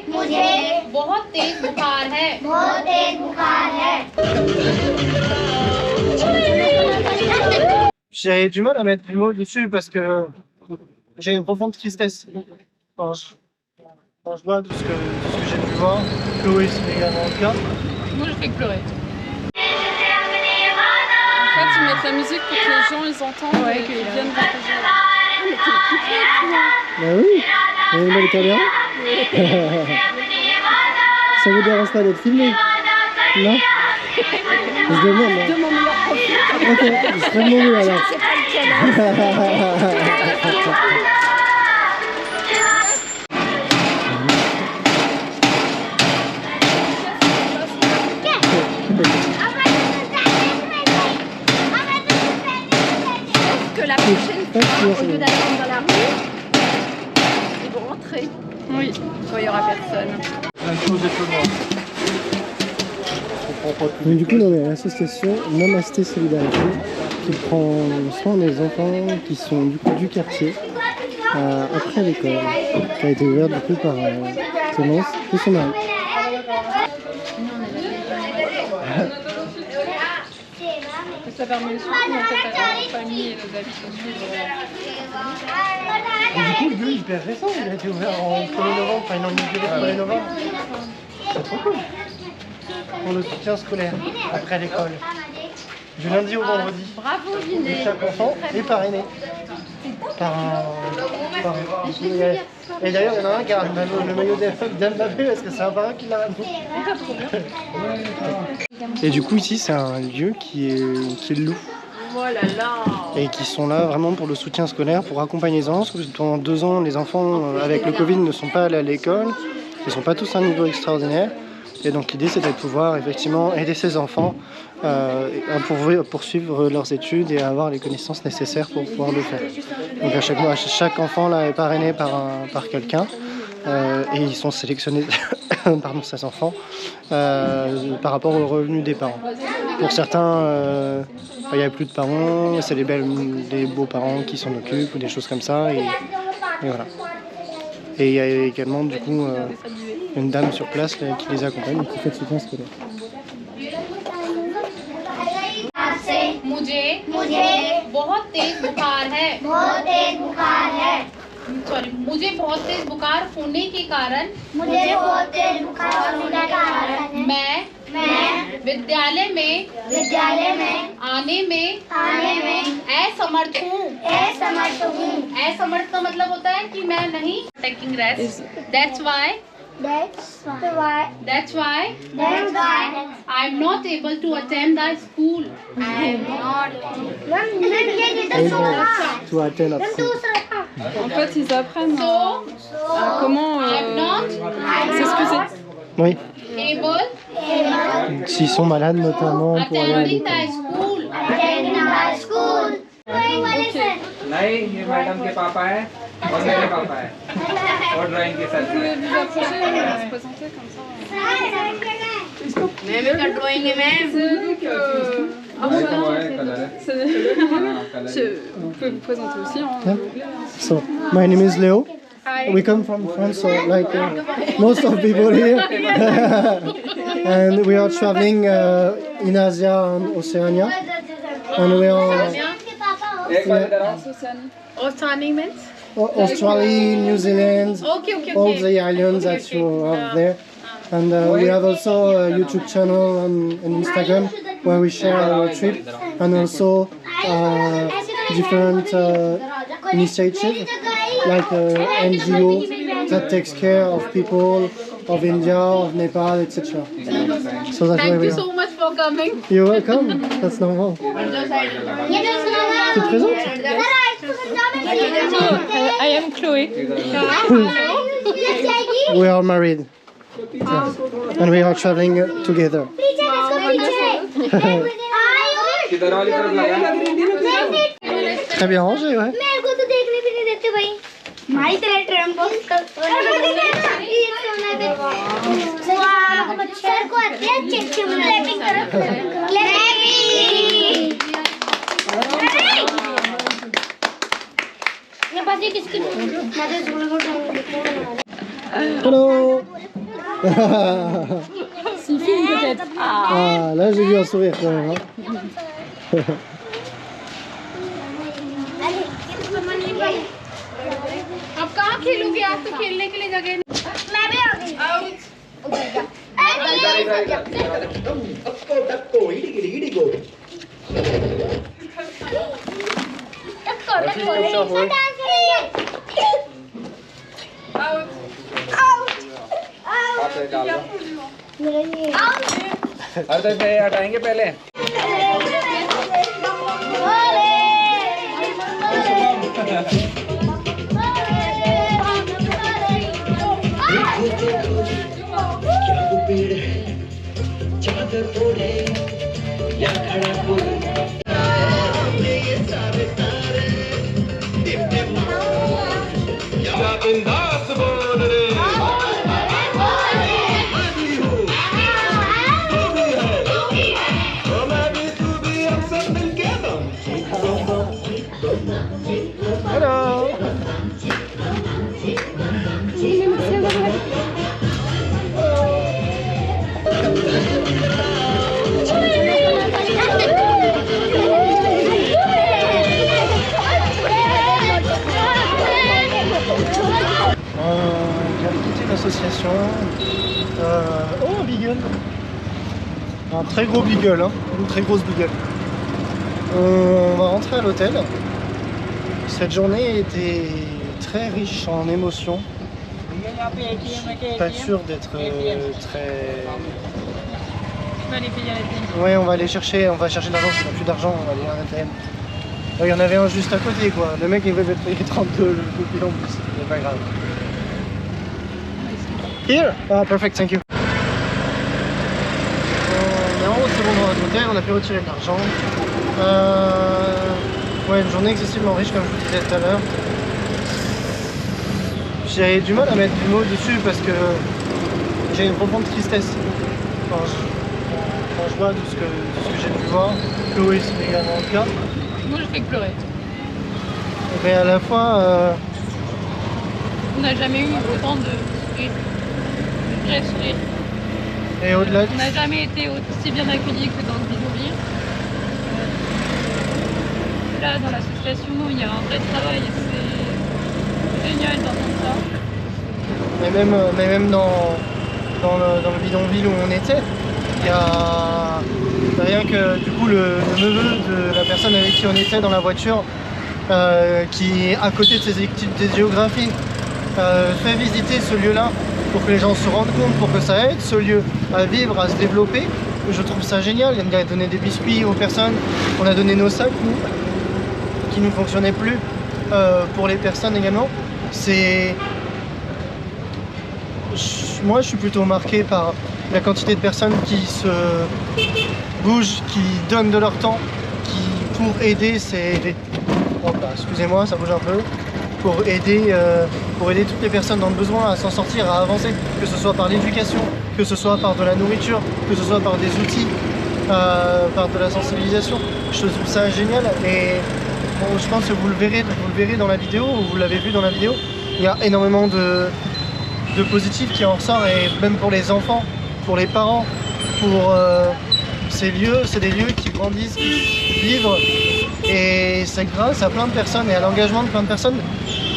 मुझे बहुत तेज बुखार है। बहुत तेज बुखार है। J'ai du mal à mettre des mots dessus parce que j'ai une profonde tristesse quand je vois tout ce que j'ai pu voir. Chloé, c'est également le cas. Moi, je fais que pleurer. En fait, ils mettent la musique pour que les gens ils entendent et qu'ils viennent partager. Bah oui, vous aimez l'italien? Ça vous dérange pas d'être filmé? Non? Je demande. De mon meilleur profil. Ok, je ferai de mon mieux alors. C'est pas lequel, hein. Que la prochaine fois, au lieu d'attendre dans la rue, ils vont rentrer. Oui. Quand il n'y aura personne. Donc du coup, on est à l'association Namasté Solidarité qui prend soin des enfants qui sont du coup du quartier après l'école, qui a été ouverte du coup par Clémence et son mari. Ça permet aussi en fait, à la famille et nos amis sociaux. Et du coup, le lieu est hyper récent, il a été ouvert en 1er novembre, enfin il en est le 1er novembre. C'est trop cool. Pour le soutien scolaire après l'école. Du lundi au vendredi. Bravo, Et Vinet. chaque enfant est parrainé. Par Et d'ailleurs, il y en a un qui a le maillot d'Mbappé parce que c'est un parrain qui l'a ramené. Et du coup, ici, c'est un lieu qui est loup. Oh là là. Et qui sont là vraiment pour le soutien scolaire, pour accompagner les enfants. Parce que pendant 2 ans, les enfants, avec le Covid, ne sont pas allés à l'école. Ils ne sont pas tous à un niveau extraordinaire. Et donc l'idée c'était de pouvoir effectivement aider ces enfants à poursuivre leurs études et à avoir les connaissances nécessaires pour pouvoir le faire. Donc à chaque mois, chaque enfant là est parrainé par quelqu'un et ils sont sélectionnés, pardon, ces enfants, par rapport aux revenus des parents. Pour certains, il n'y a plus de parents, c'est des beaux-parents qui s'en occupent ou des choses comme ça. Et voilà. Et il y a également du coup une dame sur place qui les accompagne et qui fait le soutien scolaire. मुझे बहुत तेज बुखार है। बहुत तेज बुखार है। सॉरी, मुझे बहुत तेज बुखार होने के कारण मैं विद्यालय में आने में असमर्थ हूँ। असमर्थ का मतलब होता है कि मैं नहीं taking rest. That's why I'm not able to attend the school. To attend at school. En fait, ils apprennent comment s'excuser. Oui, Able s'ils sont malades notamment pour aller à attending l'école. the school. नहीं, ये मैडम के पापा है और मेरे पापा है और ड्राइंग के sir Vous pouvez vous approcher et se présenter comme ça. Même ta drawing est même. C'est donc... Vous pouvez vous présenter aussi en anglais. So, my name is Leo. We come from France, so like most of people here. And we are traveling in Asia and Oceania. And we are Ostani means? Australia, New Zealand, Okay. all the islands that you have there. And we have also a YouTube channel and Instagram where we share our trip and also different initiatives like NGO that takes care of people of India, of Nepal, etc. So that's why Thank we you are. so much for coming. You're welcome. That's normal. Tu te présentes? I am Chloé. We are married. And we are traveling together. किधर वाली तरफ लगा Très bien rangé, ouais. मेरे को तो देखने भी नहीं देते भाई। हमारी तरह ट्रम्प सर को आते हैं अच्छे क्लैपिंग करो। ये बात किसकी? Hello. Si, film peut-être. Ah, là j'ai vu un sourire quand même. Hein. अब कहाँ खेलोगे आप तो खेलने के लिए जगह नहीं हाथ से डाल दो। अर्धे से हटाएंगे पहले। Hello. On vient de quitter l'association. Oh, un beagle. Un très gros beagle, hein. Une très grosse beagle. On va rentrer à l'hôtel. Cette journée était très riche en émotions. Je suis pas sûr d'être très... Je vais aller payer à la télé. Ouais, on va aller chercher, on va chercher de l'argent, si on n'a plus d'argent, on va aller à un ATM. Il y en avait un juste à côté, quoi. Le mec il veut payer 32 roupies en plus, c'est pas grave. Here? Ah, perfect, thank you. On est en haut, c'est bon, dans notre hôtel, on a pu retirer de l'argent. Ouais, une journée excessivement riche, comme je vous disais tout à l'heure. J'ai du mal à mettre du mot dessus parce que j'ai une profonde tristesse quand je vois tout ce que j'ai pu voir. Chloé, c'est également le cas. Moi, je fais que pleurer. Mais à la fois, On n'a jamais eu autant de sourires. De vrais sourires. et au-delà On n'a jamais été aussi bien accueillis que dans le bidonville. Là, dans l'association, il y a un vrai travail et c'est génial d'entendre ça. mais même dans le bidonville où on était, il y a rien que du coup le neveu de la personne avec qui on était dans la voiture, qui à côté de ses études de géographie, fait visiter ce lieu-là pour que les gens se rendent compte, pour que ça aide ce lieu à vivre, à se développer. Je trouve ça génial. Il a donné des biscuits aux personnes, on a donné nos sacs, nous, qui ne fonctionnaient plus, pour les personnes également. Moi je suis plutôt marqué par la quantité de personnes qui se bougent, qui donnent de leur temps, pour aider excusez-moi, ça bouge un peu, pour aider toutes les personnes dans le besoin à s'en sortir, à avancer, que ce soit par l'éducation, que ce soit par de la nourriture, que ce soit par des outils, par de la sensibilisation. Je trouve ça génial et bon, je pense que vous le verrez dans la vidéo, ou vous l'avez vu dans la vidéo. Il y a énormément de positif qui en ressort, et même pour les enfants, pour les parents, pour ces lieux, c'est des lieux qui grandissent, qui vivent, et c'est grâce à plein de personnes et à l'engagement de plein de personnes.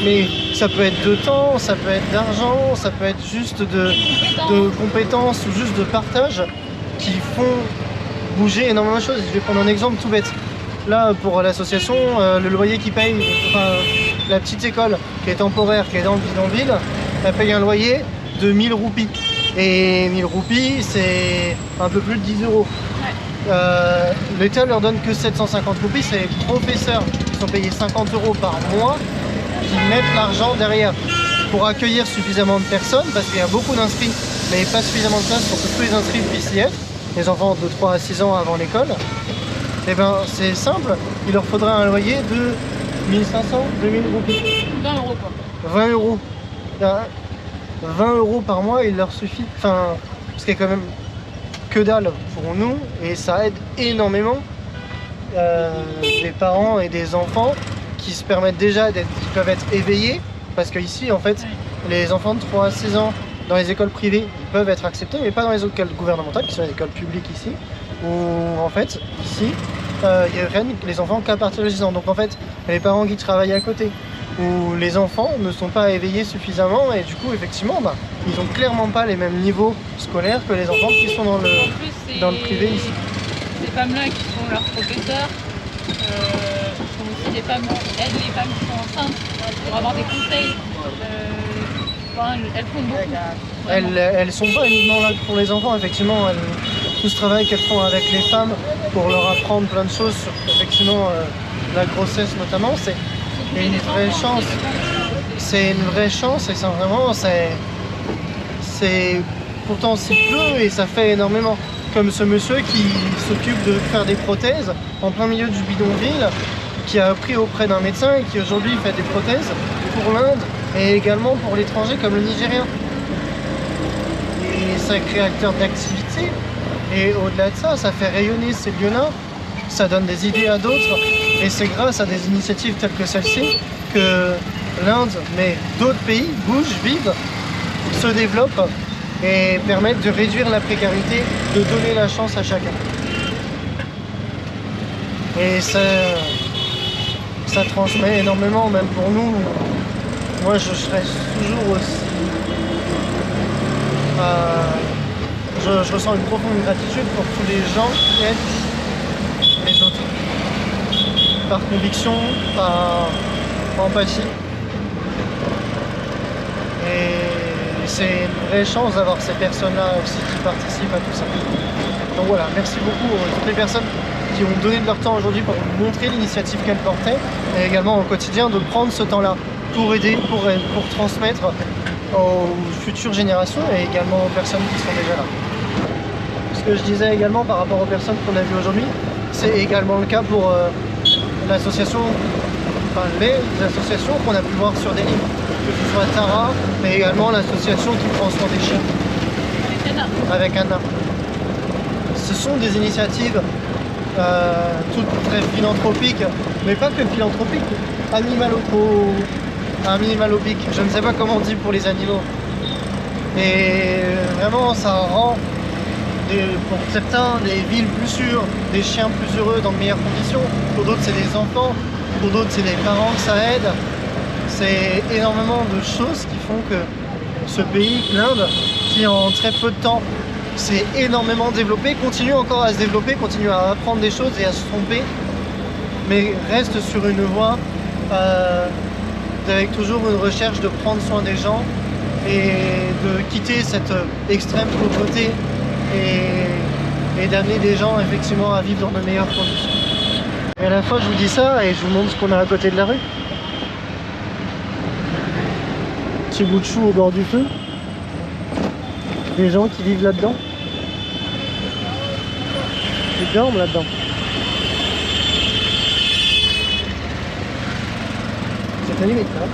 Mais ça peut être de temps, ça peut être d'argent, ça peut être juste de compétences ou juste de partage qui font bouger énormément de choses. Je vais prendre un exemple tout bête. Là, pour l'association, le loyer qu'ils payent, enfin, la petite école qui est temporaire, qui est dans le bidonville, elle paye un loyer de 1000 roupies. Et 1000 roupies, c'est un peu plus de 10 euros. L'État leur donne que 750 roupies, c'est les professeurs qui sont payés 50 euros par mois qui mettent l'argent derrière pour accueillir suffisamment de personnes, parce qu'il y a beaucoup d'inscrits, mais pas suffisamment de place pour que tous les inscrits puissent y être, les enfants de 3 à 6 ans avant l'école. Et ben c'est simple, il leur faudra un loyer de 1500, 2000 roupies. 20 euros quoi. 20 euros. 20 euros par mois, il leur suffit. Enfin, ce qui est quand même que dalle pour nous, et ça aide énormément des parents et des enfants qui se permettent déjà qui peuvent être éveillés, parce qu'ici en fait les enfants de 3 à 6 ans dans les écoles privées ils peuvent être acceptés, mais pas dans les écoles gouvernementales, qui sont les écoles publiques ici, où en fait, ici, ils prennent les enfants qu'à partir de 6 ans. Donc en fait, les parents qui travaillent à côté, où les enfants ne sont pas éveillés suffisamment, et du coup, effectivement, ils ont clairement pas les mêmes niveaux scolaires que les enfants qui sont dans le privé ici. Ces femmes-là qui sont leurs professeurs, sont aussi des femmes qui aident les femmes qui sont enceintes pour avoir des conseils. Elles font beaucoup. Elles sont pas uniquement là pour les enfants, effectivement. Tout ce travail qu'elles font avec les femmes pour leur apprendre plein de choses sur effectivement la grossesse notamment, c'est une vraie chance. C'est une vraie chance et c'est pourtant s'il pleut et ça fait énormément. Comme ce monsieur qui s'occupe de faire des prothèses en plein milieu du bidonville, qui a appris auprès d'un médecin et qui aujourd'hui fait des prothèses pour l'Inde et également pour l'étranger comme le Nigérien. Et c'est créateur d'activité. Et au-delà de ça, ça fait rayonner ces lieux-là, ça donne des idées à d'autres. Et c'est grâce à des initiatives telles que celle-ci que l'Inde, mais d'autres pays, bougent, vivent, se développent et permettent de réduire la précarité, de donner la chance à chacun. Et ça transmet énormément, même pour nous. Moi, je serai toujours aussi... je ressens une profonde gratitude pour tous les gens qui aident les autres. Par conviction, par empathie. Et c'est une vraie chance d'avoir ces personnes-là aussi qui participent à tout ça. Donc voilà, merci beaucoup à toutes les personnes qui ont donné de leur temps aujourd'hui pour montrer l'initiative qu'elles portaient et également au quotidien de prendre ce temps-là pour aider, pour transmettre aux futures générations et également aux personnes qui sont déjà là. Ce que je disais également par rapport aux personnes qu'on a vues aujourd'hui, c'est également le cas pour l'association, enfin les associations qu'on a pu voir sur des livres, que ce soit Tara, mais également l'association qui prend soin des chiens. Avec Anna. Ce sont des initiatives toutes très philanthropiques, mais pas que philanthropiques, animalopiques. Je ne sais pas comment on dit pour les animaux. Et vraiment, ça rend pour certains des villes plus sûres, des chiens plus heureux dans de meilleures conditions. Pour d'autres, c'est des enfants. Pour d'autres, c'est des parents que ça aide. C'est énormément de choses qui font que ce pays, l'Inde, qui en très peu de temps s'est énormément développé, continue encore à se développer, continue à apprendre des choses et à se tromper, mais reste sur une voie avec toujours une recherche de prendre soin des gens et de quitter cette extrême pauvreté et d'amener des gens effectivement à vivre dans de meilleures conditions. Et à la fois je vous dis ça et je vous montre ce qu'on a à côté de la rue. Petit bout de chou au bord du feu. Des gens qui vivent là-dedans. Des dorment là-dedans. C'est la limite là.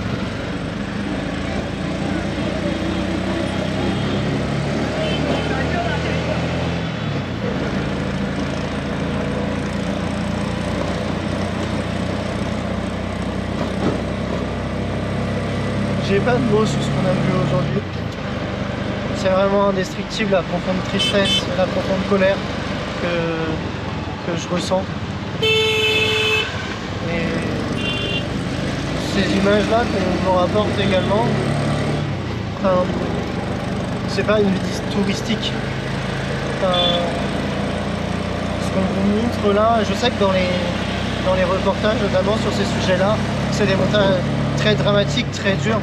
J'ai pas de mots sur ce qu'on a vu aujourd'hui. C'est vraiment indescriptible la profonde tristesse, la profonde colère que je ressens. Et ces images-là qu'on nous rapporte également, enfin, c'est pas une visite touristique. Ce qu'on vous montre là, je sais que dans les reportages, notamment sur ces sujets-là, c'est des montages très dramatiques, très durs.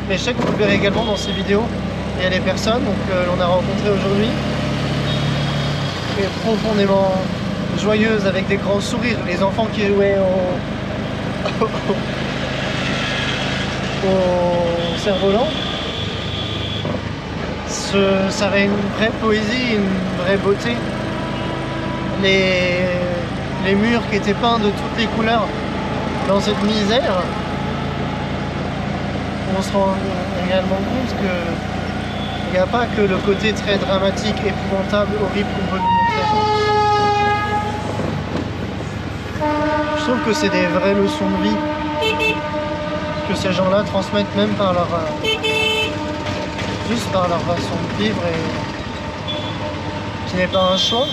Mais je sais que vous le verrez également dans ces vidéos. Il y a des personnes que l'on a rencontrées aujourd'hui, profondément joyeuses, avec des grands sourires, les enfants qui jouaient au cerf-volant. Ça avait une vraie poésie, une vraie beauté. Les murs qui étaient peints de toutes les couleurs dans cette misère, on se rend également compte que il n'y a pas que le côté très dramatique, épouvantable, horrible qu'on veut nous montrer. Je trouve que c'est des vraies leçons de vie que ces gens-là transmettent même par leur juste par leur façon de vivre et qui n'est pas un choix,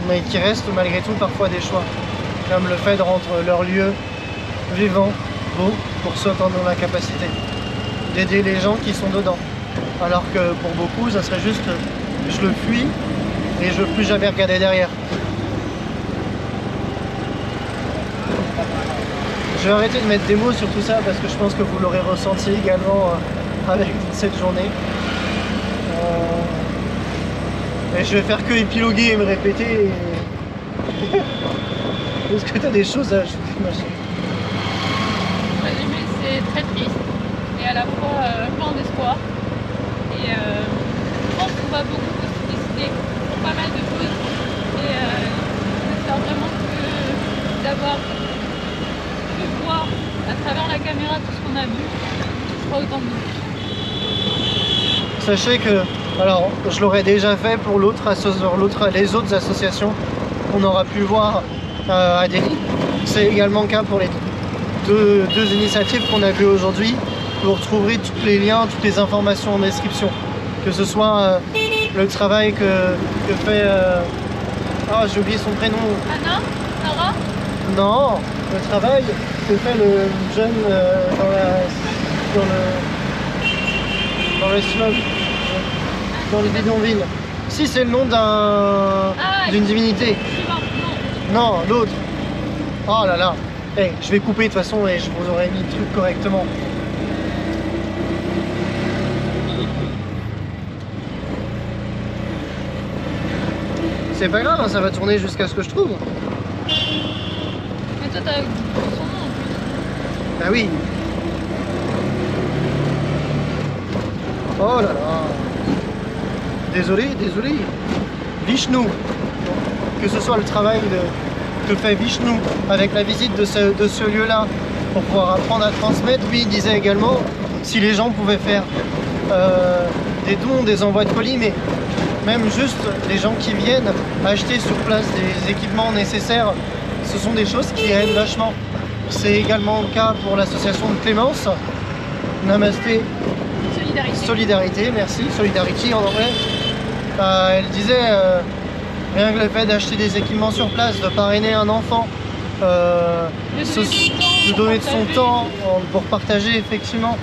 mais qui reste malgré tout parfois des choix. Comme le fait de rendre leur lieu vivant, beau, pour ceux qui en ont la capacité. D'aider les gens qui sont dedans. Alors que pour beaucoup, ça serait juste je le fuis et je veux plus jamais regarder derrière. Je vais arrêter de mettre des mots sur tout ça parce que je pense que vous l'aurez ressenti également avec cette journée. Et je vais faire que épiloguer et me répéter. Est-ce que tu as des choses à ajouter, ma chérie? Résumé, c'est très triste et à la fois plein d'espoir. Et je pense qu'on va beaucoup se décider pour pas mal de choses. Et j'espère vraiment que d'avoir pu voir à travers la caméra tout ce qu'on a vu, ce sera autant de nous. Sachez que, alors je l'aurais déjà fait pour les autres associations qu'on aura pu voir à Delhi. C'est également le cas pour les deux initiatives qu'on a vues aujourd'hui. Vous retrouverez tous les liens, toutes les informations en description. Que ce soit le travail que fait... Ah, j'ai oublié son prénom. Anna? Sarah? Non, le travail que fait le jeune dans le slum, dans le bidonville. Si, c'est le nom d'une divinité. Non, l'autre. Oh là là. Hey, je vais couper de toute façon et je vous aurai mis le truc correctement. C'est pas grave, hein, ça va tourner jusqu'à ce que je trouve. Mais toi, t'as son nom en plus. Ah oui. Oh là là. Désolé. Vishnu. Que ce soit le travail que fait Vishnu avec la visite de ce lieu-là pour pouvoir apprendre à transmettre. Lui, il disait également si les gens pouvaient faire des dons, des envois de colis, mais même juste les gens qui viennent acheter sur place des équipements nécessaires, ce sont des choses qui aident vachement. C'est également le cas pour l'association de Clémence. Namasté. Solidarité, merci. Solidarity en anglais. Elle disait, rien que le fait d'acheter des équipements sur place, de parrainer un enfant, de donner de son temps pour partager effectivement,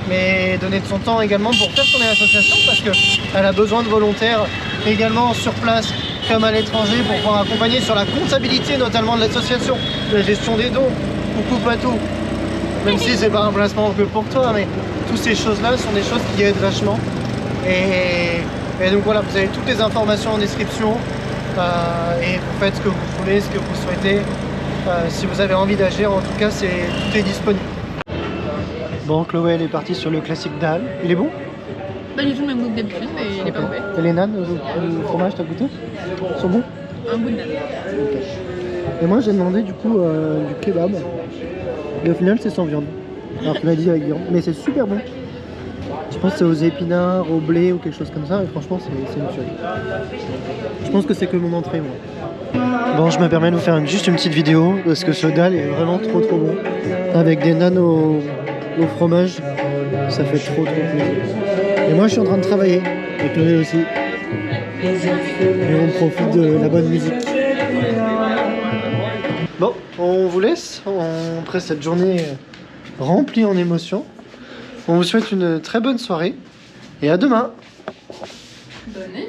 mais donner de son temps également pour faire tourner l'association parce qu'elle a besoin de volontaires également sur place comme à l'étranger pour pouvoir accompagner sur la comptabilité notamment de l'association, la gestion des dons, coucou Patou, même si c'est pas un placement que pour toi, mais toutes ces choses-là sont des choses qui aident vachement. Et donc voilà, vous avez toutes les informations en description et vous faites ce que vous voulez, ce que vous souhaitez. Si vous avez envie d'agir, en tout cas, tout est disponible. Bon, Chloé, elle est partie sur le classique Dal. Il est bon? Pas du tout le même goût que d'habitude, mais il est pas mauvais. Et les nanes, le fromage, t'as goûté? Ils sont bons? Un bout de nane. Et moi, j'ai demandé du coup du kebab. Et au final, c'est sans viande. Alors tu m'as dit avec viande. Mais c'est super bon. Je pense que c'est aux épinards, au blé ou quelque chose comme ça. Et franchement, c'est une tuerie. Je pense que c'est que mon entrée, moi. Bon, je me permets de vous faire juste une petite vidéo parce que ce dal est vraiment trop bon. Avec des nanes au fromage, ça fait trop plaisir. Et moi, je suis en train de travailler. Et Chloé aussi. Et on profite de la bonne musique. Bon, on vous laisse après cette journée remplie en émotions. On vous souhaite une très bonne soirée et à demain. Bonne nuit.